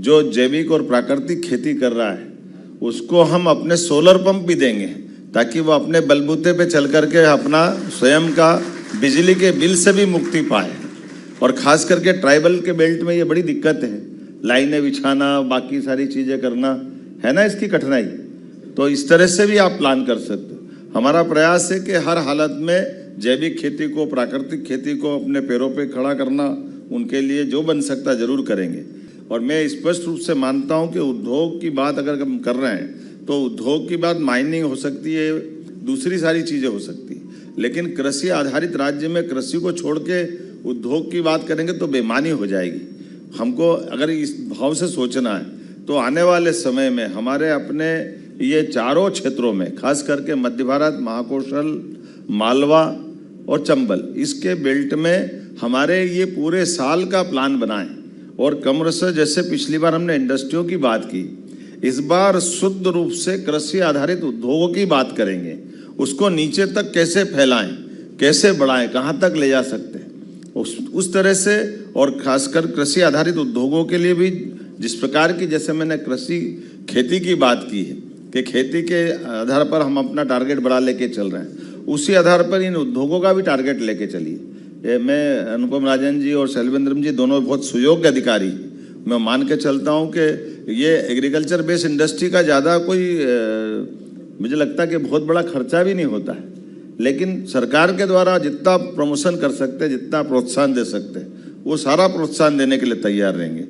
जो जैविक और प्राकृतिक खेती कर रहा है उसको हम अपने सोलर पंप भी देंगे, ताकि वो अपने बलबूते पे चल करके अपना स्वयं का बिजली के बिल से भी मुक्ति पाए। और ख़ास करके ट्राइबल के बेल्ट में ये बड़ी दिक्कत है, लाइनें बिछाना, बाकी सारी चीज़ें करना है ना, इसकी कठिनाई। तो इस तरह से भी आप प्लान कर सकते हो। हमारा प्रयास है कि हर हालत में जैविक खेती को, प्राकृतिक खेती को अपने पैरों पे खड़ा करना, उनके लिए जो बन सकता ज़रूर करेंगे। और मैं स्पष्ट रूप से मानता हूं कि उद्योग की बात अगर हम कर रहे हैं तो उद्योग की बात माइनिंग हो सकती है, दूसरी सारी चीज़ें हो सकती है, लेकिन कृषि आधारित राज्य में कृषि को छोड़ के उद्योग की बात करेंगे तो बेईमानी हो जाएगी। हमको अगर इस भाव से सोचना है तो आने वाले समय में हमारे अपने ये चारों क्षेत्रों में, खास करके मध्य भारत, महाकौशल, मालवा और चंबल, इसके बेल्ट में हमारे ये पूरे साल का प्लान बनाएं। और कमर से, जैसे पिछली बार हमने इंडस्ट्रियों की बात की, इस बार शुद्ध रूप से कृषि आधारित उद्योगों की बात करेंगे। उसको नीचे तक कैसे फैलाएं, कैसे बढ़ाएं, कहाँ तक ले जा सकते हैं, उस तरह से। और खासकर कृषि आधारित उद्योगों के लिए भी जिस प्रकार की, जैसे मैंने कृषि खेती की बात की है कि खेती के आधार पर हम अपना टारगेट बढ़ा लेके चल रहे हैं, उसी आधार पर इन उद्योगों का भी टारगेट लेके चलिए। मैं अनुपम राजन जी और शैलेंद्र जी दोनों बहुत सुयोग्य अधिकारी, मैं मान के चलता हूं कि ये एग्रीकल्चर बेस्ड इंडस्ट्री का ज़्यादा कोई मुझे लगता है कि बहुत बड़ा खर्चा भी नहीं होता है, लेकिन सरकार के द्वारा जितना प्रमोशन कर सकते हैं, जितना प्रोत्साहन दे सकते हैं, वो सारा प्रोत्साहन देने के लिए तैयार रहेंगे।